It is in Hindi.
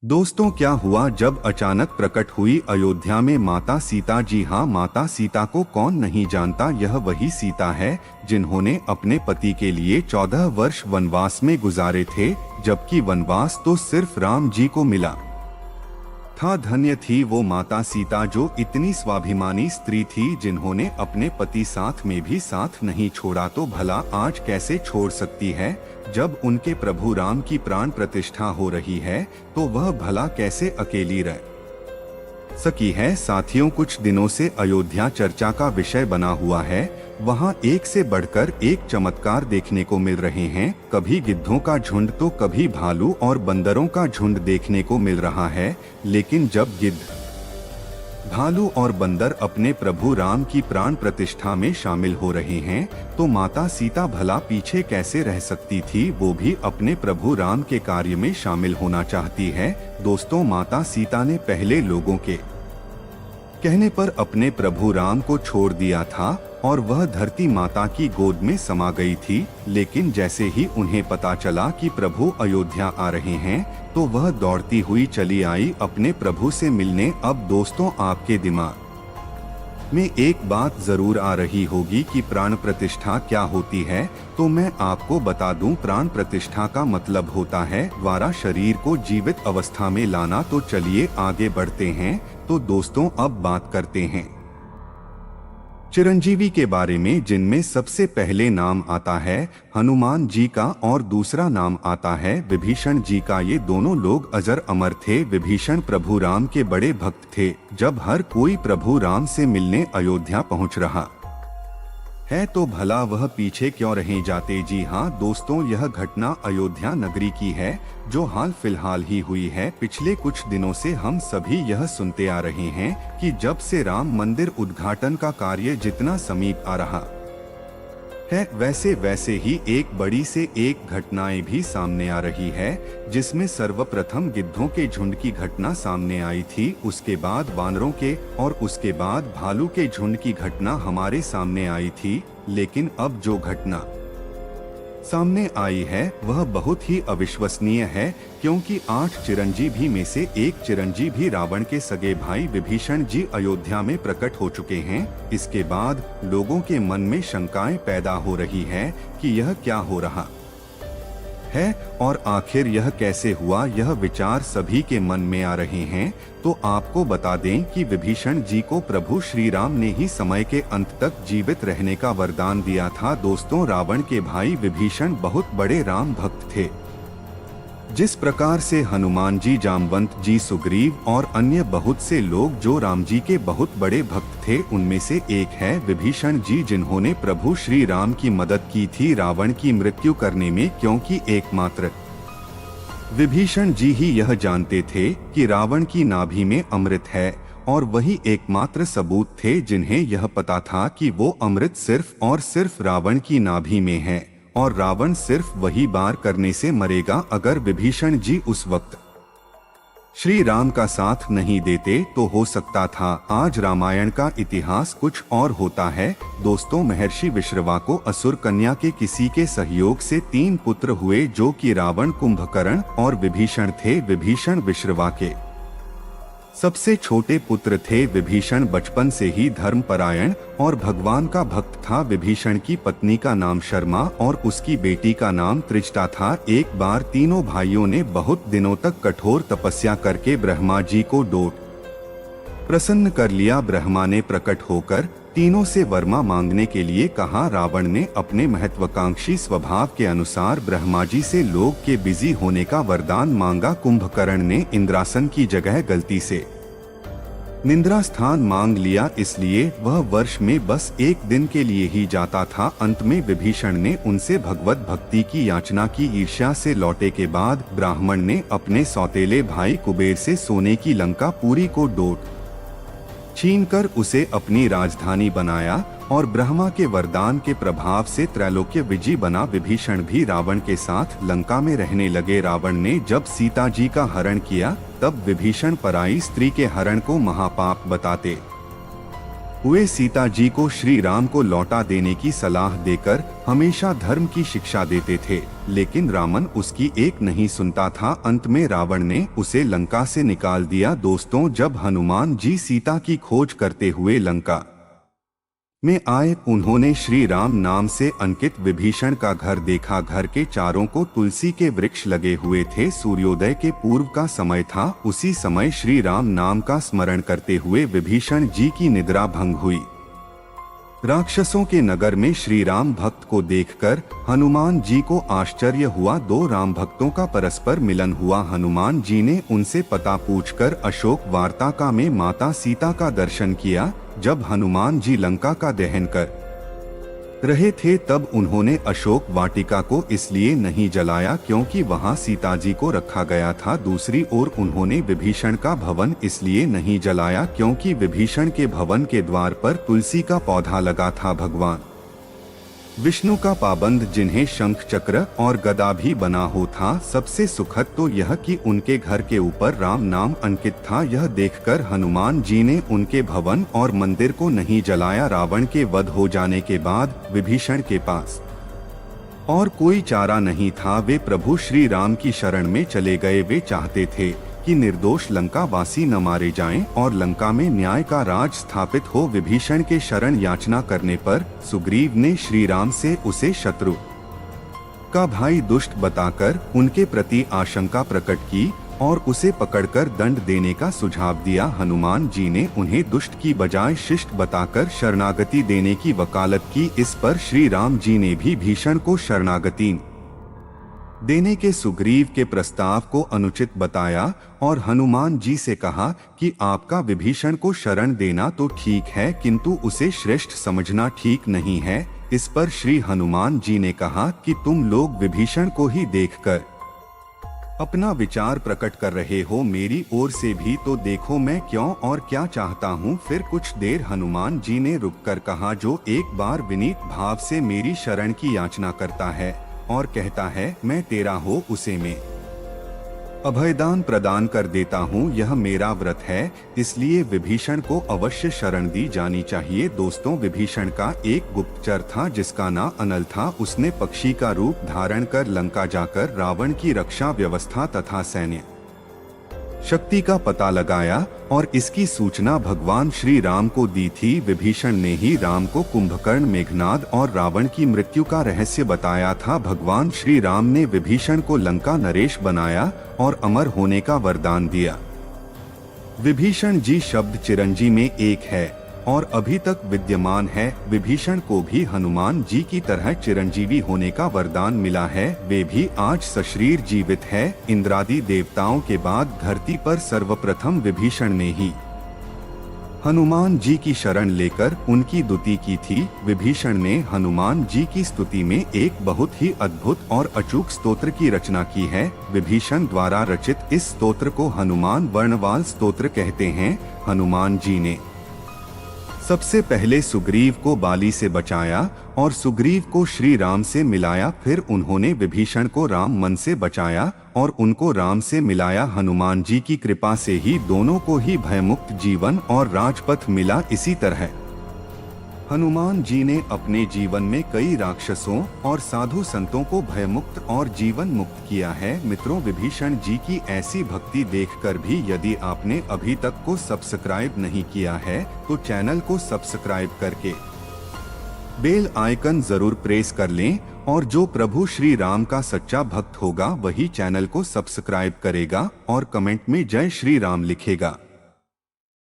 दोस्तों, क्या हुआ जब अचानक प्रकट हुई अयोध्या में माता सीता। जी हाँ, माता सीता को कौन नहीं जानता। यह वही सीता है जिन्होंने अपने पति के लिए 14 वर्ष वनवास में गुजारे थे, जबकि वनवास तो सिर्फ राम जी को मिला था। धन्य थी वो माता सीता जो इतनी स्वाभिमानी स्त्री थी, जिन्होंने अपने पति साथ में भी साथ नहीं छोड़ा। तो भला आज कैसे छोड़ सकती है जब उनके प्रभु राम की प्राण प्रतिष्ठा हो रही है, तो वह भला कैसे अकेली रह सकी है। साथियों, कुछ दिनों से अयोध्या चर्चा का विषय बना हुआ है। वहाँ एक से बढ़कर एक चमत्कार देखने को मिल रहे हैं। कभी गिद्धों का झुंड तो कभी भालू और बंदरों का झुंड देखने को मिल रहा है। लेकिन जब गिद्ध, भालू और बंदर अपने प्रभु राम की प्राण प्रतिष्ठा में शामिल हो रहे हैं, तो माता सीता भला पीछे कैसे रह सकती थी। वो भी अपने प्रभु राम के कार्य में शामिल होना चाहती है। दोस्तों, माता सीता ने पहले लोगों के कहने पर अपने प्रभु राम को छोड़ दिया था और वह धरती माता की गोद में समा गई थी। लेकिन जैसे ही उन्हें पता चला कि प्रभु अयोध्या आ रहे हैं, तो वह दौड़ती हुई चली आई अपने प्रभु से मिलने। अब दोस्तों, आपके दिमाग में एक बात जरूर आ रही होगी कि प्राण प्रतिष्ठा क्या होती है। तो मैं आपको बता दूं, प्राण प्रतिष्ठा का मतलब होता है द्वारा शरीर को जीवित अवस्था में लाना। तो चलिए आगे बढ़ते हैं। तो दोस्तों, अब बात करते हैं चिरंजीवी के बारे में, जिनमें सबसे पहले नाम आता है हनुमान जी का और दूसरा नाम आता है विभीषण जी का। ये दोनों लोग अजर अमर थे। विभीषण प्रभु राम के बड़े भक्त थे। जब हर कोई प्रभु राम से मिलने अयोध्या पहुंच रहा है, तो भला वह पीछे क्यों रह जाते। जी हाँ दोस्तों, यह घटना अयोध्या नगरी की है, जो हाल फिलहाल ही हुई है। पिछले कुछ दिनों से हम सभी यह सुनते आ रहे हैं कि जब से राम मंदिर उद्घाटन का कार्य जितना समीप आ रहा है, वैसे वैसे ही एक बड़ी से एक घटनाएं भी सामने आ रही है, जिसमें सर्वप्रथम गिद्धों के झुंड की घटना सामने आई थी। उसके बाद वानरों के और उसके बाद भालू के झुंड की घटना हमारे सामने आई थी। लेकिन अब जो घटना सामने आई है वह बहुत ही अविश्वसनीय है, क्योंकि 8 चिरंजीवी में से एक चिरंजीवी रावण के सगे भाई विभीषण जी अयोध्या में प्रकट हो चुके हैं। इसके बाद लोगों के मन में शंकाएं पैदा हो रही है कि यह क्या हो रहा है और आखिर यह कैसे हुआ। यह विचार सभी के मन में आ रहे हैं। तो आपको बता दें कि विभीषण जी को प्रभु श्री राम ने ही समय के अंत तक जीवित रहने का वरदान दिया था। दोस्तों, रावण के भाई विभीषण बहुत बड़े राम भक्त थे। जिस प्रकार से हनुमान जी, जामवंत जी, सुग्रीव और अन्य बहुत से लोग जो राम जी के बहुत बड़े भक्त थे, उनमें से एक है विभीषण जी, जिन्होंने प्रभु श्री राम की मदद की थी रावण की मृत्यु करने में। क्योंकि एकमात्र विभीषण जी ही यह जानते थे कि रावण की नाभि में अमृत है, और वही एकमात्र सबूत थे जिन्हें यह पता था कि वो अमृत सिर्फ और सिर्फ रावण की नाभि में है, और रावण सिर्फ वही बार करने से मरेगा। अगर विभीषण जी उस वक्त श्री राम का साथ नहीं देते, तो हो सकता था आज रामायण का इतिहास कुछ और होता है। दोस्तों, महर्षि विश्रवा को असुर कन्या के किसी के सहयोग से 3 पुत्र हुए, जो कि रावण, कुंभकर्ण और विभीषण थे। विभीषण विश्रवा के सबसे छोटे पुत्र थे। विभीषण बचपन से ही धर्मपरायण और भगवान का भक्त था। विभीषण की पत्नी का नाम शर्मा और उसकी बेटी का नाम त्रिजटा था। एक बार तीनों भाइयों ने बहुत दिनों तक कठोर तपस्या करके ब्रह्मा जी को डोट प्रसन्न कर लिया। ब्रह्मा ने प्रकट होकर तीनों से वरमा मांगने के लिए कहा। रावण ने अपने महत्वाकांक्षी स्वभाव के अनुसार ब्रह्मा जी से लोग के बिजी होने का वरदान मांगा। कुंभकर्ण ने इंद्रासन की जगह गलती से निंद्रा स्थान मांग लिया, इसलिए वह वर्ष में बस एक दिन के लिए ही जाता था। अंत में विभीषण ने उनसे भगवत भक्ति की याचना की। ईर्ष्या से लौटे के बाद ब्राह्मण ने अपने सौतेले भाई कुबेर से सोने की लंका पुरी को डोट छीनकर उसे अपनी राजधानी बनाया, और ब्रह्मा के वरदान के प्रभाव से त्रैलोक्य विजयी बना। विभीषण भी रावण के साथ लंका में रहने लगे। रावण ने जब सीता जी का हरण किया, तब विभीषण पराई स्त्री के हरण को महापाप बताते हुए सीता जी को श्री राम को लौटा देने की सलाह देकर हमेशा धर्म की शिक्षा देते थे, लेकिन रावण उसकी एक नहीं सुनता था। अंत में रावण ने उसे लंका से निकाल दिया। दोस्तों, जब हनुमान जी सीता की खोज करते हुए लंका में आए, उन्होंने श्री राम नाम से अंकित विभीषण का घर देखा। घर के चारों को तुलसी के वृक्ष लगे हुए थे। सूर्योदय के पूर्व का समय था। उसी समय श्री राम नाम का स्मरण करते हुए विभीषण जी की निद्रा भंग हुई। राक्षसों के नगर में श्री राम भक्त को देखकर हनुमान जी को आश्चर्य हुआ। दो राम भक्तों का परस्पर मिलन हुआ। हनुमान जी ने उनसे पता पूछकर अशोक वाटिका में माता सीता का दर्शन किया। जब हनुमान जी लंका का दहन कर रहे थे तब उन्होंने अशोक वाटिका को इसलिए नहीं जलाया क्योंकि वहां सीता जी को रखा गया था। दूसरी ओर उन्होंने विभीषण का भवन इसलिए नहीं जलाया क्योंकि विभीषण के भवन के द्वार पर तुलसी का पौधा लगा था। भगवान विष्णु का पाबंद, जिन्हें शंख चक्र और गदा भी बना हो था। सबसे सुखद तो यह कि उनके घर के ऊपर राम नाम अंकित था। यह देखकर हनुमान जी ने उनके भवन और मंदिर को नहीं जलाया। रावण के वध हो जाने के बाद विभीषण के पास और कोई चारा नहीं था। वे प्रभु श्री राम की शरण में चले गए। वे चाहते थे कि निर्दोष लंका वासी न मारे जाएं और लंका में न्याय का राज स्थापित हो। विभीषण के शरण याचना करने पर सुग्रीव ने श्री राम से उसे शत्रु का भाई दुष्ट बताकर उनके प्रति आशंका प्रकट की और उसे पकड़कर दंड देने का सुझाव दिया। हनुमान जी ने उन्हें दुष्ट की बजाय शिष्ट बताकर शरणागति देने की वकालत की। इस पर श्री राम जी ने भी भीषण को शरणागति देने के सुग्रीव के प्रस्ताव को अनुचित बताया और हनुमान जी से कहा कि आपका विभीषण को शरण देना तो ठीक है, किंतु उसे श्रेष्ठ समझना ठीक नहीं है। इस पर श्री हनुमान जी ने कहा कि तुम लोग विभीषण को ही देखकर अपना विचार प्रकट कर रहे हो, मेरी ओर से भी तो देखो मैं क्यों और क्या चाहता हूँ। फिर कुछ देर हनुमान जी ने रुककर कहा, जो एक बार विनीत भाव से मेरी शरण की याचना करता है और कहता है मैं तेरा हो, उसे मैं अभयदान प्रदान कर देता हूँ। यह मेरा व्रत है, इसलिए विभीषण को अवश्य शरण दी जानी चाहिए। दोस्तों, विभीषण का एक गुप्तचर था जिसका नाम अनल था। उसने पक्षी का रूप धारण कर लंका जाकर रावण की रक्षा व्यवस्था तथा सैन्य शक्ति का पता लगाया और इसकी सूचना भगवान श्री राम को दी थी। विभीषण ने ही राम को कुंभकर्ण, मेघनाद और रावण की मृत्यु का रहस्य बताया था। भगवान श्री राम ने विभीषण को लंका नरेश बनाया और अमर होने का वरदान दिया। विभीषण जी शब्द चिरंजी में एक है और अभी तक विद्यमान है। विभीषण को भी हनुमान जी की तरह चिरंजीवी होने का वरदान मिला है। वे भी आज सशरीर जीवित है। इंद्रादि देवताओं के बाद धरती पर सर्वप्रथम विभीषण ने ही हनुमान जी की शरण लेकर उनकी स्तुति की थी। विभीषण ने हनुमान जी की स्तुति में एक बहुत ही अद्भुत और अचूक स्तोत्र की रचना की है। विभीषण द्वारा रचित इस स्तोत्र को हनुमान वर्णवाल स्तोत्र कहते हैं। हनुमान जी ने सबसे पहले सुग्रीव को बाली से बचाया और सुग्रीव को श्री राम से मिलाया। फिर उन्होंने विभीषण को राम मन से बचाया और उनको राम से मिलाया। हनुमान जी की कृपा से ही दोनों को ही भयमुक्त जीवन और राजपथ मिला। इसी तरह हनुमान जी ने अपने जीवन में कई राक्षसों और साधु संतों को भयमुक्त और जीवन मुक्त किया है। मित्रों, विभीषण जी की ऐसी भक्ति देखकर भी यदि आपने अभी तक को सब्सक्राइब नहीं किया है तो चैनल को सब्सक्राइब करके बेल आइकन जरूर प्रेस कर लें और जो प्रभु श्री राम का सच्चा भक्त होगा वही चैनल को सब्सक्राइब करेगा और कमेंट में जय श्री राम लिखेगा।